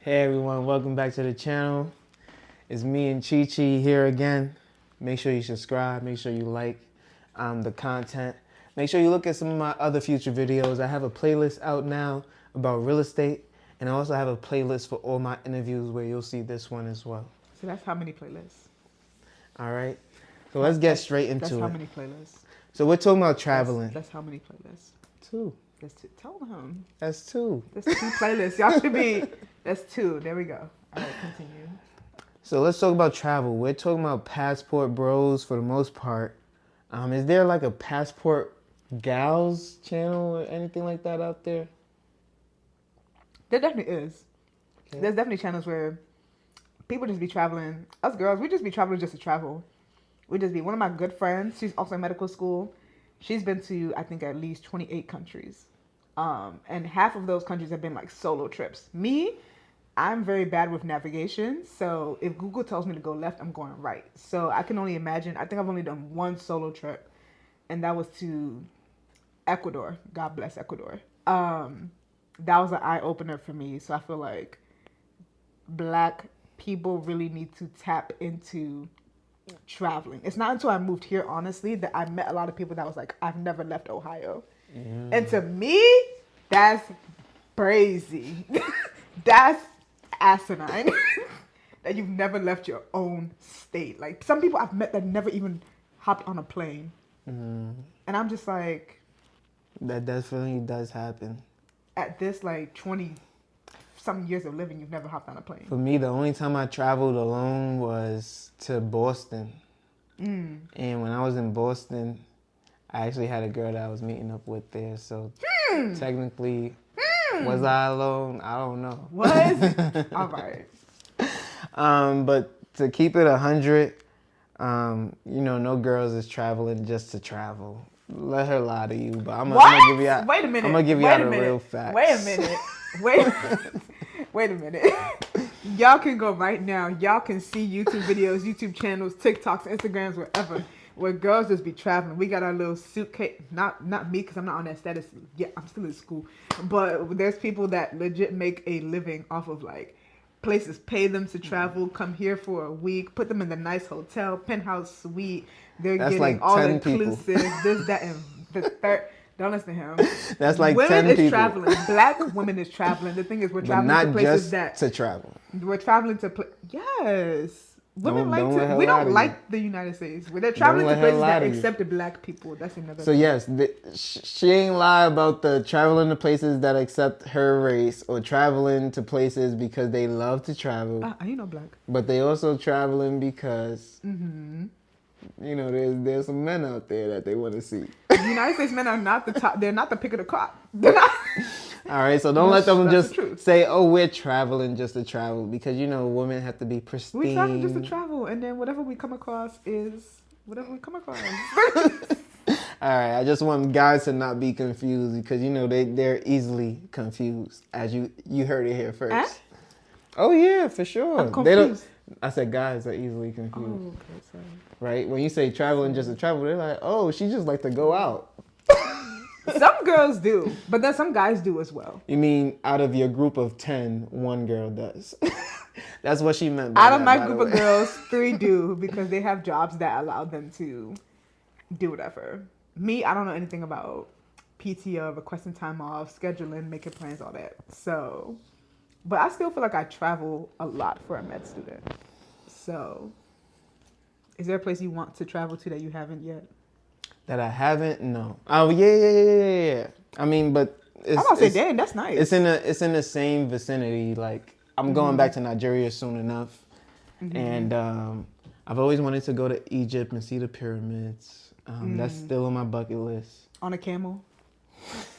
Hey everyone, welcome back to the channel. It's me and Chi Chi here again. Make sure you subscribe, make sure you like the content. Make sure you look at some of my other future videos. I have a playlist out now about real estate, and I also have a playlist for all my interviews where you'll see this one as well. So that's how many playlists? All right, so let's get straight into it. That's how many playlists? So we're talking about traveling. That's how many playlists? Two. That's two. Tell him. That's two. That's two playlists. Y'all should be. That's two. There we go. All right, continue. So let's talk about travel. We're talking about passport bros for the most part. Is there like a passport gals channel or anything like that out there? There definitely is. Okay. There's definitely channels where people just be traveling. Us girls, we just be traveling just to travel. We just be. One of my good friends, she's also in medical school. She's been to, I think, at least 28 countries. And half of those countries have been like solo trips. Me, I'm very bad with navigation. So if Google tells me to go left, I'm going right. So I can only imagine. I think I've only done one solo trip, and that was to Ecuador. God bless Ecuador. That was an eye opener for me. So I feel like Black people really need to tap into traveling. It's not until I moved here, honestly, that I met a lot of people that was like, I've never left Ohio. And to me, that's crazy. That's asinine. That you've never left your own state. Like, some people I've met that never even hopped on a plane. And I'm just like, that definitely does happen. At this, like, 20 some years of living, you've never hopped on a plane. For me, the only time I traveled alone was to Boston. And when I was in Boston, I actually had a girl that I was meeting up with there. So technically, was I alone? I don't know. Was? All right. But to keep it 100, no girls is traveling just to travel. Let her lie to you, but I'm gonna give you out. Wait a minute. I'm gonna give you out the real facts. Wait a minute. Wait a minute. Y'all can go right now. Y'all can see YouTube videos, YouTube channels, TikToks, Instagrams, wherever, where girls just be traveling. We got our little suitcase. Not me, because I'm not on that status. Yeah, I'm still in school. But there's people that legit make a living off of like places pay them to travel, come here for a week, put them in the nice hotel, penthouse suite. That's getting like all 10 inclusive. This, that, and the third. Don't listen to him. That's like women 10 is people. Traveling. Black women is traveling. The thing is, we're traveling to places that to travel. We're traveling to yes. Women we don't like the United States. They're traveling to places that accept Black people. That's another. So yes, she ain't lie about the traveling to places that accept her race or traveling to places because they love to travel. You know, Black. But they also traveling because there's some men out there that they want to see. The United States men are not the top. They're not the pick of the crop. They're not. All right, so don't let them just say, "Oh, we're traveling just to travel," because women have to be pristine. We travel just to travel, and then whatever we come across is whatever we come across. All right, I just want guys to not be confused because they're easily confused, as you heard it here first. Oh yeah, for sure. I'm confused. I said guys are easily confused. Oh, okay, sorry. Right? When you say traveling just to travel, they're like, "Oh, she just like to go out." Some girls do, but then some guys do as well. You mean out of your group of 10, one girl does? That's what she meant by out of my group of girls, 3 do because they have jobs that allow them to do whatever. Me, I don't know anything about PTO, requesting time off, scheduling, making plans, all that. So, but I still feel like I travel a lot for a med student. So, is there a place you want to travel to that you haven't yet? That I haven't? No. Oh yeah. I mean, but I'm about to say, dang, that's nice. It's in the same vicinity. Like I'm going back to Nigeria soon enough, and I've always wanted to go to Egypt and see the pyramids. That's still on my bucket list. On a camel?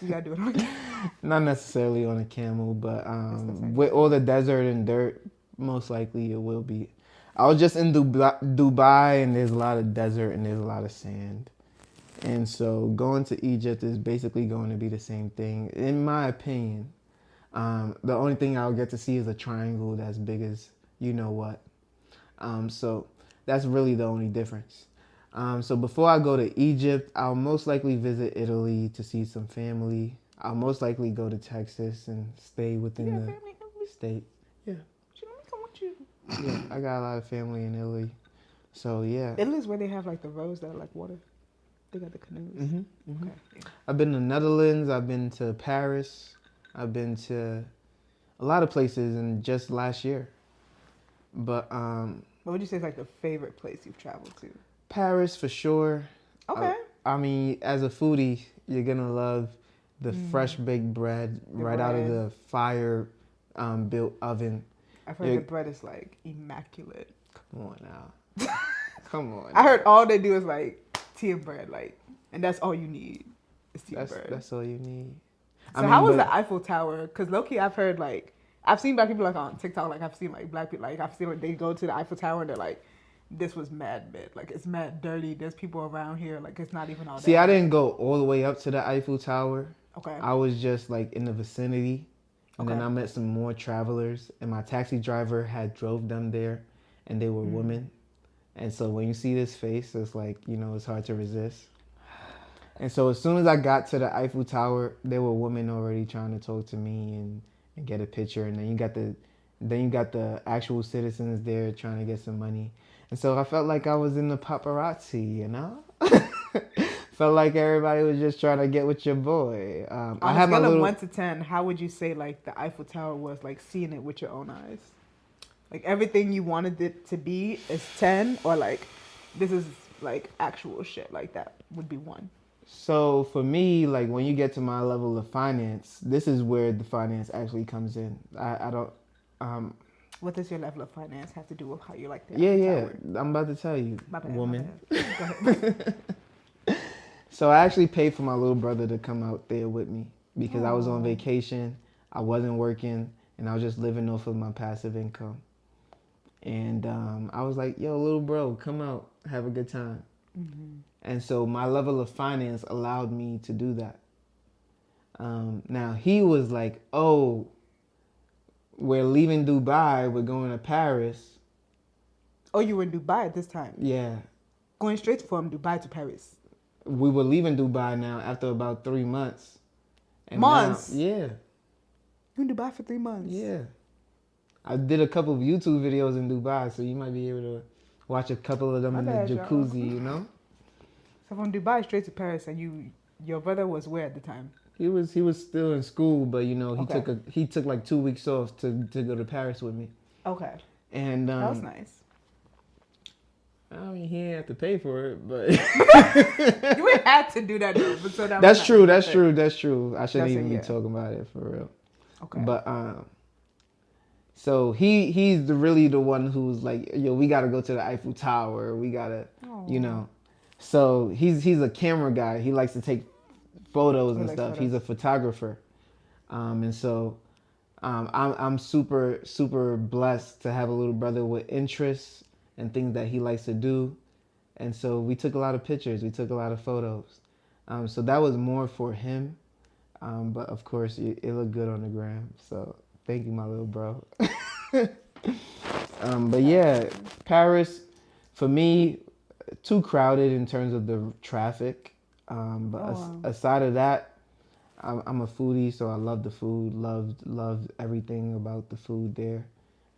You gotta do it on a camel. Not necessarily on a camel, but with all the desert and dirt, most likely it will be. I was just in Dubai, and there's a lot of desert and there's a lot of sand. And so going to Egypt is basically going to be the same thing, in my opinion. The only thing I'll get to see is a triangle that's big as you know what. So that's really the only difference. So before I go to Egypt, I'll most likely visit Italy to see some family. I'll most likely go to Texas and stay within the state. Yeah. Let me come with you. Yeah, I got a lot of family in Italy. So, yeah. Italy's where they have like the roads that are like water. They got the canoes. Okay. Yeah. I've been to Netherlands. I've been to Paris. I've been to a lot of places in just last year. But What would you say is like the favorite place you've traveled to? Paris for sure. Okay. I mean, as a foodie, you're gonna love the fresh baked bread right out of bread. the fire built oven. I've heard the bread is like immaculate. Come on now. Come on. I heard all they do is like tea and bread, like, and that's all you need is tea and bread. That's all you need. So how was the Eiffel Tower? Because low-key, I've heard like I've seen black people like on TikTok, like I've seen like black people like I've seen like they go to the Eiffel Tower and they're like, this was mad bit, like it's mad dirty. There's people around here, like it's not even all. See, I didn't go all the way up to the Eiffel Tower. Okay. I was just like in the vicinity, and then I met some more travelers, and my taxi driver had drove them there, and they were women, and so when you see this face, it's like it's hard to resist. And so as soon as I got to the Eiffel Tower, there were women already trying to talk to me and get a picture, and then you got the actual citizens there trying to get some money. And so I felt like I was in the paparazzi, Felt like everybody was just trying to get with your boy. I had my little 1 to 10. How would you say like the Eiffel Tower was like seeing it with your own eyes? Like everything you wanted it to be is 10, or like this is like actual shit. Like that would be 1. So for me, like when you get to my level of finance, this is where the finance actually comes in. I don't. What does your level of finance have to do with how you like that? Yeah. I'm about to tell you, my bad, woman. My bad. Go ahead. So I actually paid for my little brother to come out there with me because I was on vacation, I wasn't working, and I was just living off of my passive income. And I was like, yo, little bro, come out, have a good time. And so my level of finance allowed me to do that. Now he was like, oh, we're leaving Dubai, we're going to Paris. Oh, you were in Dubai at this time? Yeah. Going straight from Dubai to Paris? We were leaving Dubai now after about 3 months. And months? Now, yeah. You in Dubai for 3 months? Yeah. I did a couple of YouTube videos in Dubai, so you might be able to watch a couple of them in the jacuzzi, So from Dubai straight to Paris, and your brother was where at the time? He was still in school, but he took like 2 weeks off to go to Paris with me. Okay. And that was nice. I mean, he didn't have to pay for it, but you ain't had to do that though. But so that's true. I shouldn't even be talking about it for real. Okay. But so he's really the one who's like, yo, we gotta go to the Eiffel Tower. We gotta, So he's a camera guy. He likes to take photos and stuff. He's a photographer, and so I'm super blessed to have a little brother with interests and things that he likes to do. And so we took a lot of pictures. We took a lot of photos. So that was more for him. But of course, it looked good on the gram. So thank you, my little bro. But yeah, Paris, for me, too crowded in terms of the traffic. Aside of that, I'm a foodie, so I love the food. Loved everything about the food there.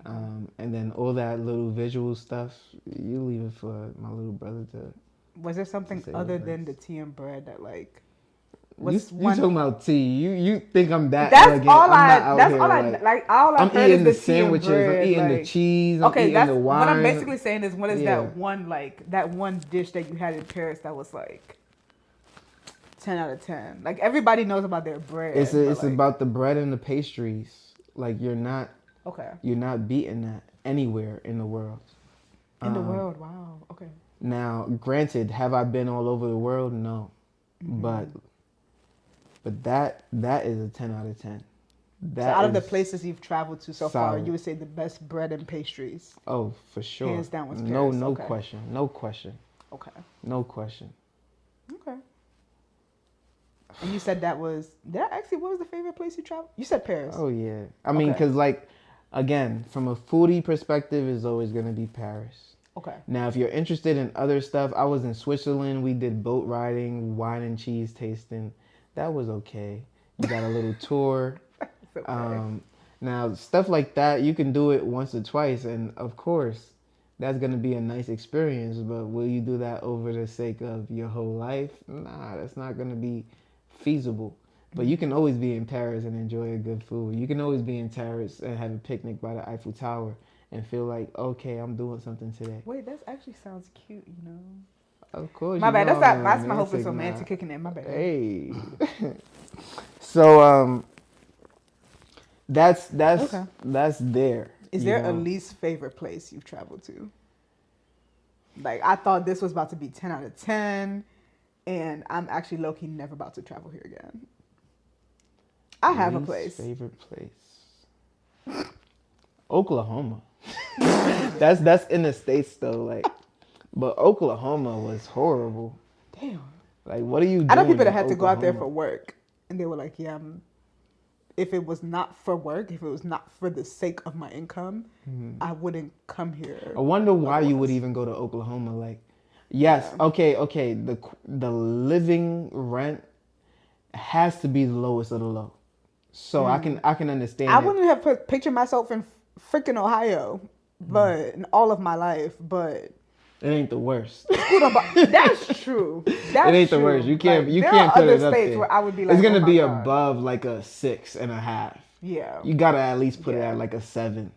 And then all that little visual stuff, you leave it for my little brother to. Was there something other than the tea and bread that like? You talking about tea? You think I'm that? That's elegant. all I'm I've heard eating is the sandwiches. I'm eating the cheese. I'm eating the wine. What I'm basically saying is, what is that one dish that you had in Paris that was like 10 out of 10? Like everybody knows about their bread. It's about the bread and the pastries. Like you're not beating that anywhere in the world. In the world, wow. Okay. Now, granted, have I been all over the world? No, but that is a 10 out of 10. So out of the places you've traveled to so far, you would say the best bread and pastries? Oh, for sure. Hands down was Paris. No question. Okay. No question. Okay. And you said what was the favorite place you traveled? You said Paris. Oh, yeah. I mean, because again, from a foodie perspective, it's always going to be Paris. Okay. Now, if you're interested in other stuff, I was in Switzerland. We did boat riding, wine and cheese tasting. That was okay. You got a little tour. Okay. Now, stuff like that, you can do it once or twice, and of course, that's gonna be a nice experience. But will you do that over the sake of your whole life? Nah, that's not gonna be feasible. But you can always be in Paris and enjoy a good food. You can always be in Paris and have a picnic by the Eiffel Tower and feel like, okay, I'm doing something today. Wait, that actually sounds cute, you know. Of course. My you bad. know That's I'm not. That's my hopeless romantic romantic kicking in. My bad. Hey. So that's Okay. that's there. Is you there know? a least favorite place you've traveled to? Like, I thought this was about to be 10 out of 10, and I'm actually low-key never about to travel here again. I have a Least place. favorite place. Oklahoma. that's in the States though, like, but Oklahoma was horrible. Damn. Like, what are you doing? I know people that in had to go out there for Oklahoma? work, and they were like, yeah, if it was not for work, if it was not for the sake of my income, I wouldn't come here. I wonder why you would otherwise. even go to Oklahoma. Like, yes, Yeah. okay. The living rent has to be the lowest of the low. So I can understand. I it. wouldn't have pictured myself in freaking Ohio, but in all of my life, but It ain't the worst. that's true. That's It ain't the true. worst. You can't Like, you there can't are put other it up states there. where I would be like, It's gonna oh my be God. above like a 6.5. Yeah. You gotta at least put it Yeah. at like a 7.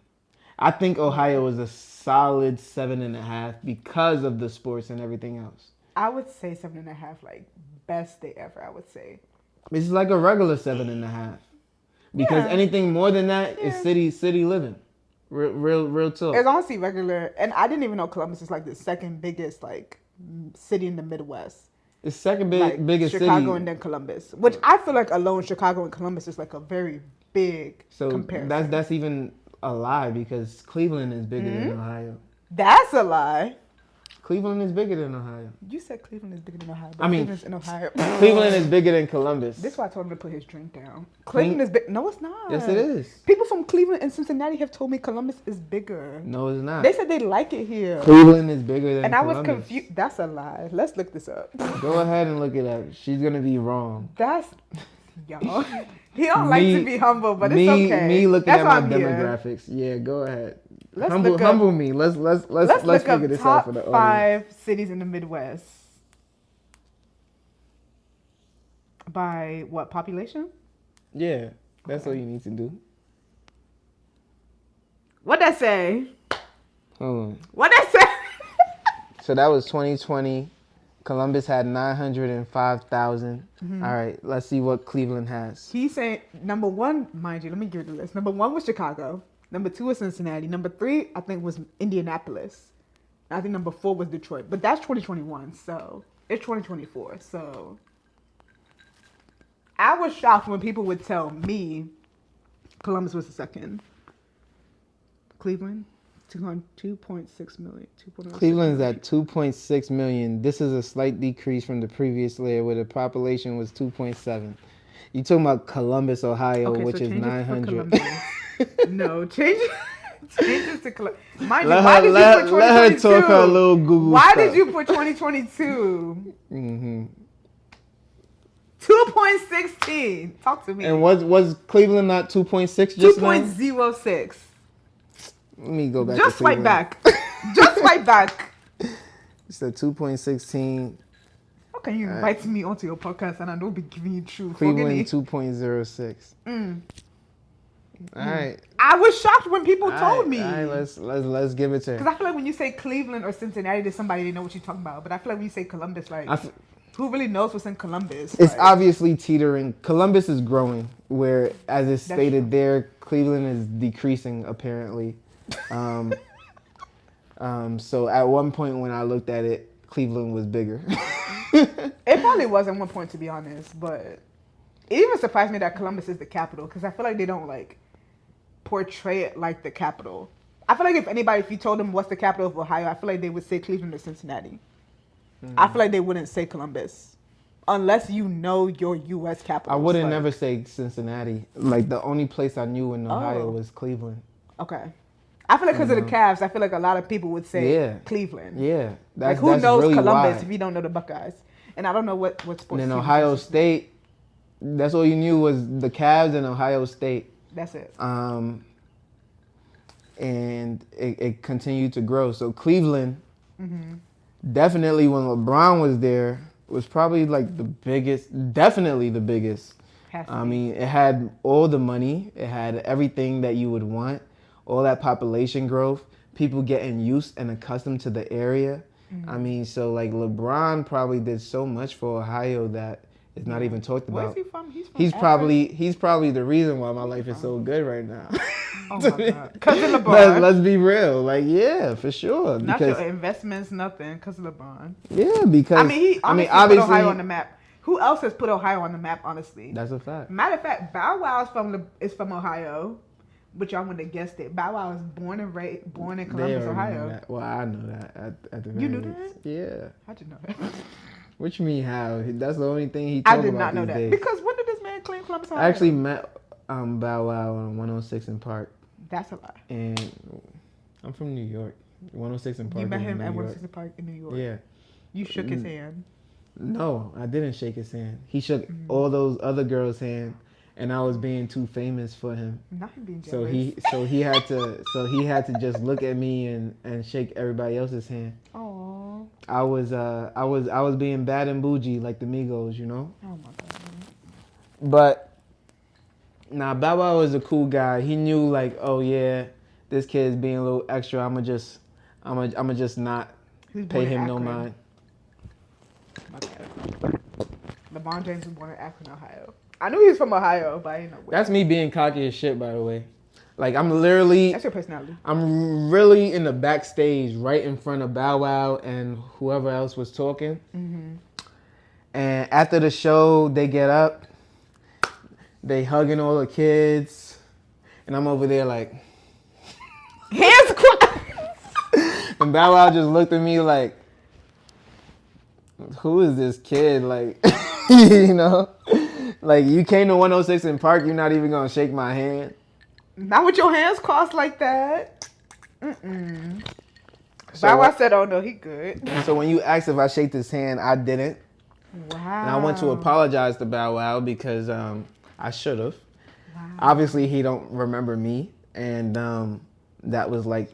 I think Ohio is a solid 7.5 because of the sports and everything else. I would say 7.5, like best day ever. I would say. It's like a regular 7.5 because Yeah. anything more than that is Yeah. city living. Real talk. It's honestly regular, and I didn't even know Columbus is like the second biggest like city in the Midwest. It's second Like biggest Chicago city. and then Columbus, which I feel like alone Chicago and Columbus is like a very big So comparison. that's even a lie because Cleveland is bigger than Ohio. That's a lie. Cleveland is bigger than Ohio. You said Cleveland is bigger than Ohio, but I mean, Cleveland's in Ohio. Cleveland is bigger than Columbus. This is why I told him to put his drink down. Cleveland is big. No, it's not. Yes, it is. People from Cleveland and Cincinnati have told me Columbus is bigger. No, it's not. They said they like it here. Cleveland is bigger than And I Columbus. was confused. That's a lie. Let's look this up. Go ahead and look it up. She's gonna be wrong. That's y'all. He don't like to be humble, but it's okay. Me looking That's at why my I'm here. demographics. Yeah, go ahead. Let's humble, look up- humble me. Let's Let's figure look this up out top for the audience. 5 cities in the Midwest. By what population? Yeah, that's all you need to do. What'd that say? Hold on. What'd that say? So that was 2020. Columbus had 905,000. All right, let's see what Cleveland has. He's saying number 1, mind you, let me give you the list. Number 1 was Chicago. Number 2 was Cincinnati. Number 3, I think, was Indianapolis. I think number 4 was Detroit. But that's 2021, so it's 2024. So I was shocked when people would tell me Columbus was the second. Cleveland, 2.6 million. 2.06 Cleveland's million. at 2.6 million. This is a slight decrease from the previous layer where the population was 2.7. You talking about Columbus, Ohio, Okay, which so is change it for 900. Columbus. No, change it to Columbus. Mind you, Let why her- did you let- put let her 2022? talk her little Google Why stuff. did you put 2022? Mm-hmm. 2.16. Talk to me. And was Cleveland not 2.6 just now? 2.06. Let me go back. Just to swipe Cleveland. back. Just swipe back. It's at 2.16. How can you invite me onto your podcast and I don't be giving you truth? Cleveland Forgive me. 2.06. All right. I was shocked when people told me. All right, let's give it to Because her. I feel like when you say Cleveland or Cincinnati, there's somebody they know what you're talking about. But I feel like when you say Columbus, like, who really knows what's in Columbus? It's Like, obviously teetering. Columbus is growing, where, as is That's stated true. there, Cleveland is decreasing apparently. So at one point when I looked at it, Cleveland was bigger. It probably was at one point, to be honest. But it even surprised me that Columbus is the capital. Because I feel like they don't, like, portray it like the capital. I feel like if you told them what's the capital of Ohio, I feel like they would say Cleveland or Cincinnati. I feel like they wouldn't say Columbus. Unless you know your U.S. capital. I wouldn't never say Cincinnati. Like, the only place I knew in Ohio Oh. was Cleveland. Okay. I feel like because of the Cavs, I feel like a lot of people would say Cleveland. Yeah. Like, who knows really Columbus why. if you don't know the Buckeyes? And I don't know what sports. And then teams Ohio is. State, that's all you knew was the Cavs and Ohio State. That's it. And it continued to grow. So Cleveland, Mm-hmm. definitely when LeBron was there, was probably like the biggest, definitely the biggest. Has to I be. mean, it had all the money, it had everything that you would want, all that population growth, people getting used and accustomed to the area. I mean, so like LeBron probably did so much for Ohio that it's not even talked Where's about. he from? He's from He's probably the reason why my life is so good right now. Oh my God. Because of LeBron. Let's be real. Like, yeah, for sure. Not Because your investments, nothing. Because of LeBron. yeah, because I mean, he honestly put obviously Ohio on the map. Who else has put Ohio on the map, honestly? that's a fact. Matter of fact, Bow Wow is from Ohio. But y'all wouldn't have guessed it. Bow Wow was born in Columbus, Ohio. That. Well, I know that at the very You knew least. that? Yeah. How'd you know that? What you mean how? That's the only thing he I talk did about not know these that. days. Because when did this man claim Columbus, Ohio? I actually met Bow Wow on 106 in Park, That's a lie. and I'm from New York. 106 in Park. You met is in him New at York. 160 Park in New York. Yeah. You shook his hand. No, I didn't shake his hand. He shook all those other girls' hand, and I was being too famous for him. Not him being So jealous. he had to just look at me and shake everybody else's hand. Aww. I was being bad and bougie like the Migos, you know. Oh my God. But nah, Bow Wow was a cool guy. He knew like, oh yeah, this kid's being a little extra. I'ma just not He was pay born in him no Akron. mind. My bad. LeBron James was born in Akron, Ohio. I knew he was from Ohio, but I didn't know where. That's me being cocky as shit, by the way. Like I'm literally, That's your personality. I'm really in the backstage, right in front of Bow Wow and whoever else was talking. Mm-hmm. And after the show, they get up, they hugging all the kids, and I'm over there like, Hands crossed. and Bow Wow just looked at me like, who is this kid? Like, you know, like you came to 106 in Park, you're not even gonna shake my hand. Not with your hands crossed like that. Mm-mm. So Bow Wow said, "Oh no, he good." So when you asked if I shaked his hand, I didn't. Wow. And I went to apologize to Bow Wow because I should have. Wow. Obviously, he don't remember me. And that was like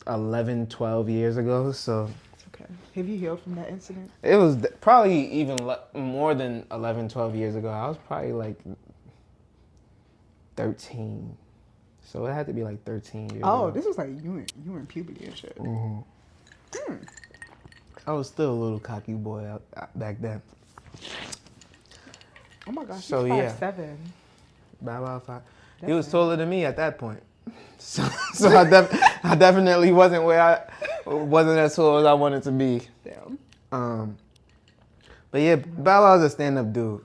11, 12 years ago. So Okay. Have you healed from that incident? it was probably even more than 11, 12 years ago. I was probably like 13. So it had to be like 13 years ago. Oh, this was like you were in puberty and shit. Mm-hmm. I was still a little cocky boy back then. Oh my gosh, So, he's yeah. 5'7". Bow Wow 5. He That's was nice. taller than me at that point. So I definitely wasn't as tall as I wanted to be. Damn. But yeah, Bow Wow's a stand-up dude.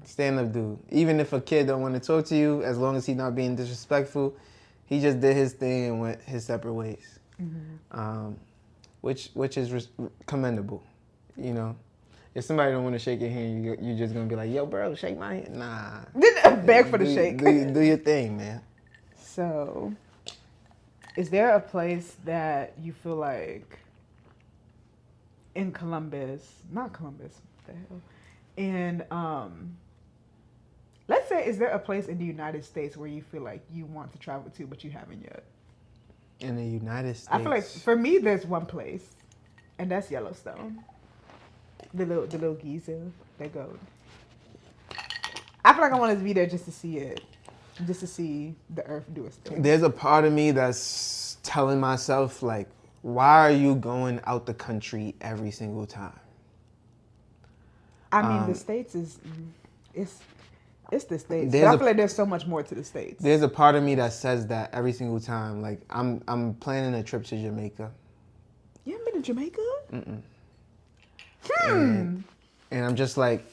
Stand-up dude. Even if a kid don't want to talk to you, as long as he's not being disrespectful, he just did his thing and went his separate ways. Which is commendable, you know. If somebody don't want to shake your hand, you're just gonna be like, "Yo, bro, shake my hand." Nah. Didn't beg for the shake. Do your thing, man. So, is there a place that you feel like in not Columbus, what the hell? And let's say, is there a place in the United States where you feel like you want to travel to, but you haven't yet? In the United States, I feel like for me, there's one place, and that's Yellowstone. The little geezer that go. I feel like I want to be there just to see it, just to see the Earth do its thing. there's a part of me that's telling myself like, why are you going out the country every single time? I mean, the States it's the States. But There's I feel like there's so much more to the States. There's a part of me that says that every single time. Like I'm planning a trip to Jamaica. You haven't been to Jamaica? Mm-mm. And I'm just like,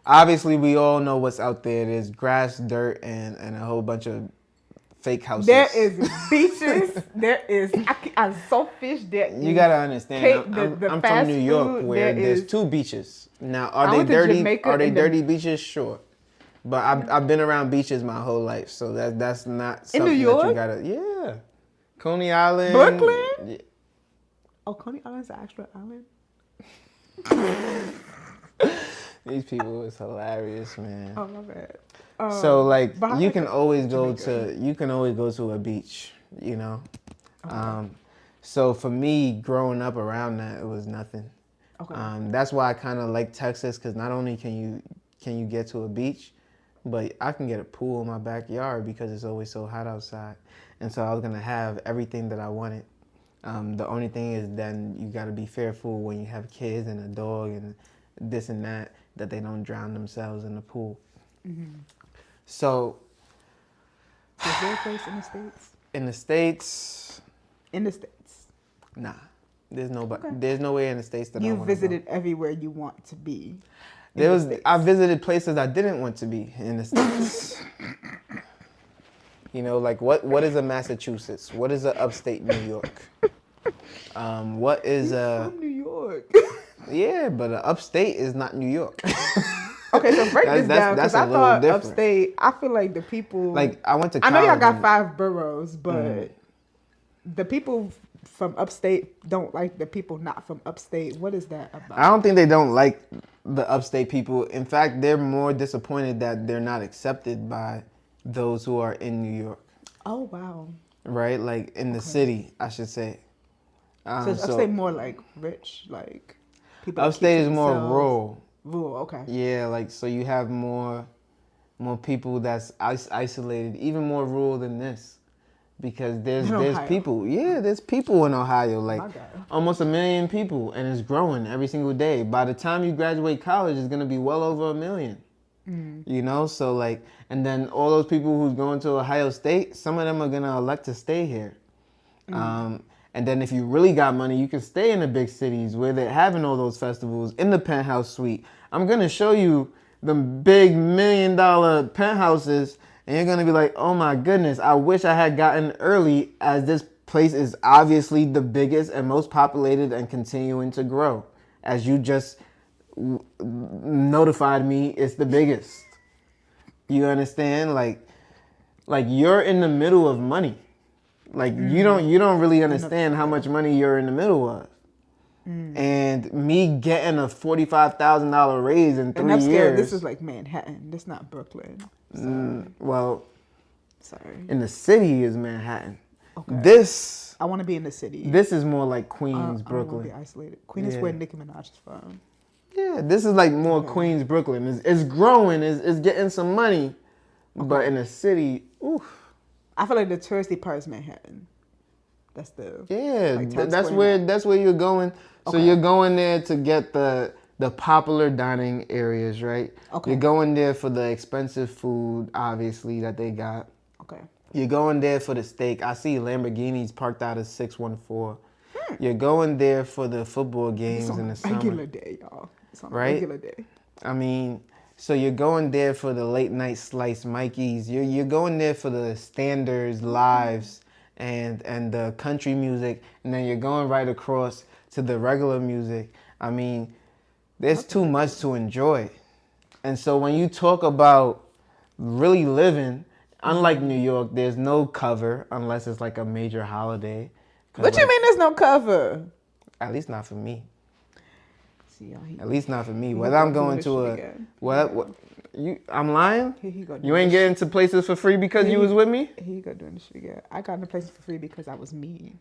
obviously we all know what's out there. There's grass, dirt, and a whole bunch of fake houses. There is beaches. There is so fish. You gotta understand. I'm from New York, where there's 2 beaches. Now, are they dirty? Are they dirty beaches? Sure, but I've been around beaches my whole life, so that's not something in New York? that you gotta. Yeah, Coney Island, Brooklyn. Yeah. Oh, Coney Island's an actual island. These people is hilarious, man. Oh my bad. So like But I you like can always go Jamaica. to a beach, you know. Okay. So for me, growing up around that, it was nothing. Okay. That's why I kind of like Texas, because not only can you get to a beach, but I can get a pool in my backyard because it's always so hot outside, and so I was gonna have everything that I wanted. The only thing is then you got to be fearful when you have kids and a dog and this and that they don't drown themselves in the pool. So Is there a place in the States? in the States, In the States. nah, there's nobody. Okay. There's nowhere in the States that I You want to go. visited everywhere you want to be. I visited places I didn't want to be in the States. You know, like what is a Massachusetts? What is a upstate New York? What is From New York. yeah, but upstate is not New York. Okay, so break this down That's because a I little thought different. upstate. I feel like the people. Like I went to I college. know y'all got and- 5 boroughs, but the people from upstate don't like the people not from upstate. What is that about? I don't think they don't like the upstate people. In fact, they're more disappointed that they're not accepted by those who are in New York. Oh wow. Right, like in the city, I should say. So is upstate more like rich, like people. that keep Upstate to is more themselves? rural. Rural, okay. Yeah, like so you have more people that's isolated, even more rural than this, because there's In Ohio. people. Yeah, there's people in Ohio, like My God. almost 1 million people, and it's growing every single day. By the time you graduate college, it's gonna be well over 1 million. You know, so like, and then all those people who's going to Ohio State, some of them are gonna elect to stay here. And then if you really got money, you can stay in the big cities where they're having all those festivals in the penthouse suite. I'm gonna show you the big $1 million penthouses, and you're gonna be like, oh my goodness, I wish I had gotten early, as this place is obviously the biggest and most populated and continuing to grow. As you just notified me, it's the biggest. You understand? Like you're in the middle of money. Like you don't really understand how much money you're in the middle of. And me getting a $45,000 raise in 3 And I'm scared. years. This is like Manhattan. This not Brooklyn. Sorry. Well, Sorry. in the city is Manhattan. Okay. This I want to be in the city. is more like Queens, I don't want to Brooklyn. be isolated. Queen is Yeah. where Nicki Minaj is from. Yeah, this is like more Queens, Brooklyn. It's growing. It's getting some money, but in the city, oof. I feel like the touristy part is Manhattan. That's the Yeah, like Times that's Square where you're going. So Okay. you're going there to get the popular dining areas, right? Okay. You're going there for the expensive food, obviously, that they got. Okay. You're going there for the steak. I see Lamborghinis parked out of 614. You're going there for the football games It's on in the a summer. regular day, y'all. It's on a Right? regular day. I mean, so you're going there for the late night slice Mikey's. You're going there for the standards, lives, and the country music, and then you're going right across to the regular music. I mean, there's too much to enjoy. And so when you talk about really living, unlike New York, there's no cover unless it's like a major holiday. 'Cause, What you like, mean there's no cover? At least not for me. See, y'all, At least not for me. He Whether I'm gonna going do to this a shit again. what I'm lying? Here he go doing You ain't this getting to places for free because you was with me? shit. Here you go doing this shit again. I got into places for free because I was mean.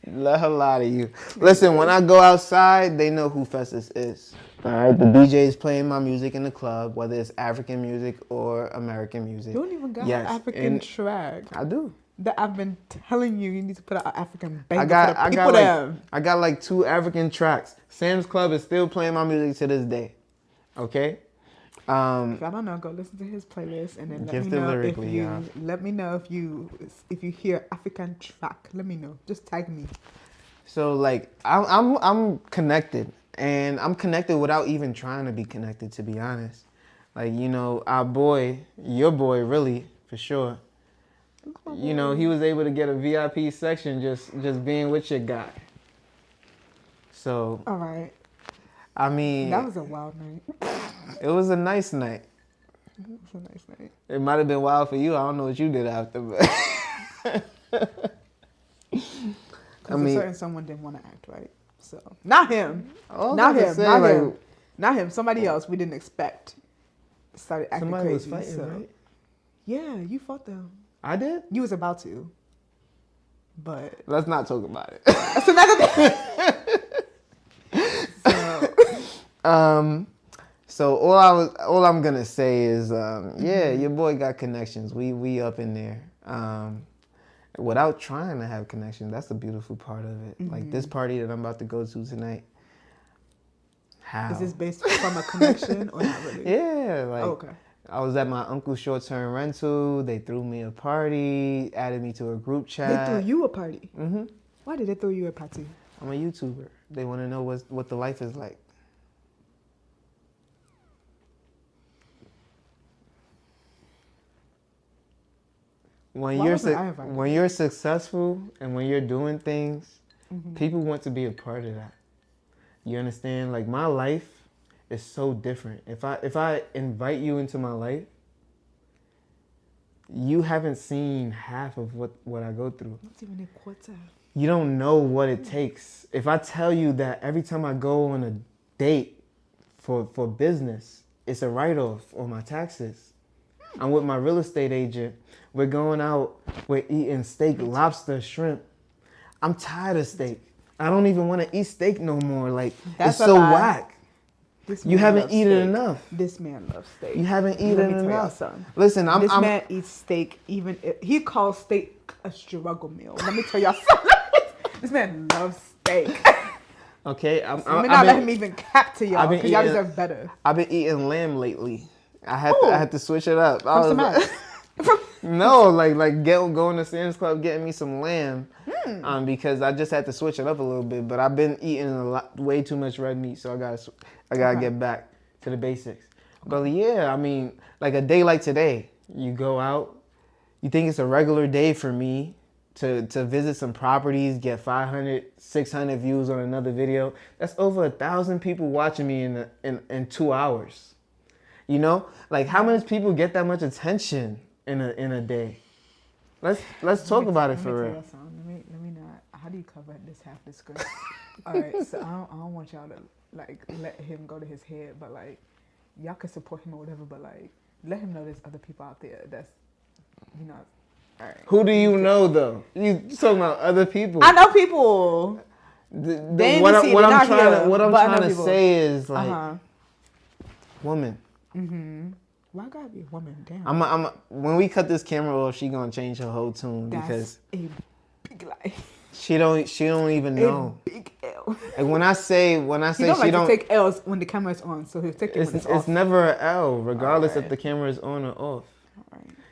Let her lie to you. Listen, when I go outside, they know who Festus is. All right, the DJ is playing my music in the club, whether it's African music or American music. You don't even got Yes, African and track. I do. That I've been telling you, you need to put out an African banger I got for the people there. I got like 2 African tracks. Sam's Club is still playing my music to this day. Okay? If I don't know, go listen to his playlist and then let Gifted me know lyrically, if you y'all. let me know if you hear African track. Let me know. Just tag me. So like I'm connected, and I'm connected without even trying to be connected, to be honest. Like, you know, our boy, your boy, really, for sure. You know, he was able to get a VIP section just being with your guy. So All right. I mean, That was a wild night. it was a nice night. It was a nice night. It might have been wild for you. I don't know what you did after, but Because mean- a certain someone didn't want to act right. So not him. all Not I can him. say, Not like, him. Not him. Somebody else we didn't expect. started acting Somebody crazy. was fighting, right? Yeah, you fought them. I did? You was about to, but Let's not talk about it. that's another thing. So, So all I'm gonna say is, yeah, your boy got connections. We up in there. Without trying to have connections, that's the beautiful part of it. Like this party that I'm about to go to tonight. How? is this based from a connection or not really? Yeah, like okay. I was at my uncle's short-term rental. They threw me a party, added me to a group They chat. threw you a party. Mm-hmm. Why did they throw you a party? I'm a YouTuber. They want to know what the life is like. When you're successful and when you're doing things, people want to be a part of that. You understand? Like my life is so different. If I invite you into my life, you haven't seen half of what I go through. Not even a quarter. You don't know what it takes. If I tell you that every time I go on a date for business, it's a write-off on my taxes. I'm with my real estate agent. We're going out. We're eating steak, lobster, shrimp. I'm tired of steak. I don't even want to eat steak no more. Like, it's so whack. You haven't eaten enough. This man loves steak. You haven't eaten enough. Son. Listen, this man eats steak. Even he calls steak a struggle meal. Let me tell y'all something. This man loves steak. Okay, let me not let him even cap to y'all because y'all deserve better. I've been eating lamb lately. I had to switch it up. No, going to Sam's Club getting me some lamb, because I just had to switch it up a little bit. But I've been eating way too much red meat, so I gotta get back to the basics. But yeah, I mean, like a day like today, you go out, you think it's a regular day for me to visit some properties, get 500, 600 views on another video. That's over 1,000 people watching me in 2 hours. You know, like how many people get that much attention in a day? Let's talk about it for real. Let me not. How do you cover this half the script? All right, so I don't want y'all to like let him go to his head, but like y'all can support him or whatever, but like let him know there's other people out there that's, you know. All right. Who do you know though? You talking about other people? I know people. What I'm trying to say is like, woman. Mm-hmm. Why gotta be a woman? Damn. When we cut this camera off, she gonna change her whole tune because a big lie. She don't even know. A big L. Like when I say he don't like to take L's when the camera is on, so he'll take it when it's off. It's never an L, regardless if the camera is on or off.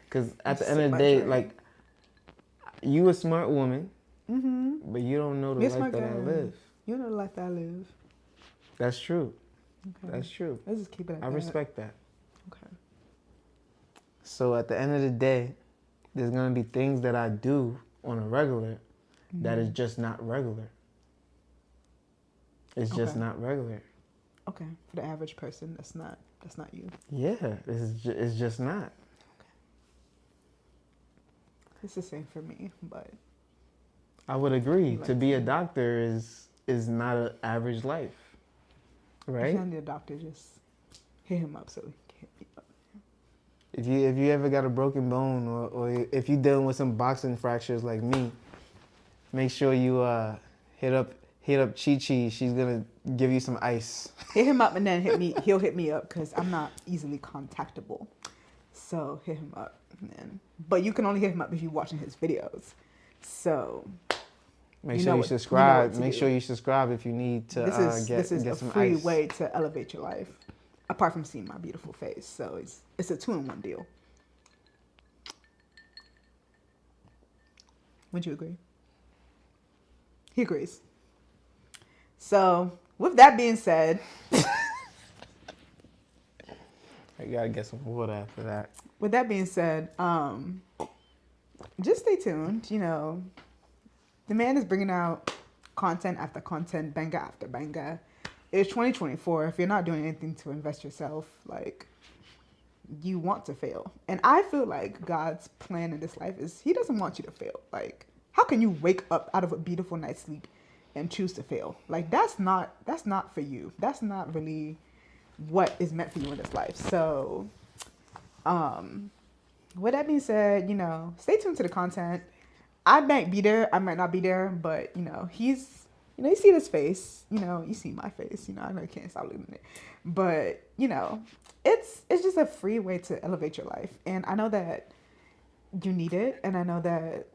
Because at the end of the day, like, you a smart woman, but you don't know the life that I live. You know the life that I live. That's true. Okay. That's true. Let's just keep it at that. I respect that. Okay. So at the end of the day, there's going to be things that I do on a regular that is just not regular. It's just not regular. Okay. For the average person, that's not you. Yeah, it's just not. Okay. It's the same for me, but I would agree. To be a doctor is not an average life. Right? If you need a doctor, just hit him up so he can hit me up. If you ever got a broken bone or if you're dealing with some boxing fractures like me, make sure you hit up Chi Chi. She's gonna give you some ice. Hit him up and then he'll hit me up because I'm not easily contactable. So hit him up, man. But you can only hit him up if you're watching his videos. So make sure you subscribe. Make sure you subscribe if you need to this is get some a free ice. way to elevate your life, apart from seeing my beautiful face. So it's a 2-in-1 deal. Would you agree? He agrees. So with that being said, I gotta get some water after that. With that being said, just stay tuned. You know, the man is bringing out content after content, banger after banger. It's 2024. If you're not doing anything to invest yourself, like, you want to fail. And I feel like God's plan in this life is he doesn't want you to fail. Like, how can you wake up out of a beautiful night's sleep and choose to fail? Like, that's not for you. That's not really what is meant for you in this life. So With that being said, stay tuned to the content. I might be there, I might not be there, but you see this face, you see my face, I know you can't stop looking at it, but it's just a free way to elevate your life, and I know that you need it, and I know that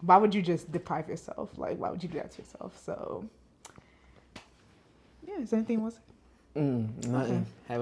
why would you just deprive yourself? Like, why would you do that to yourself? So, yeah, is there anything else? Nothing. Okay. Have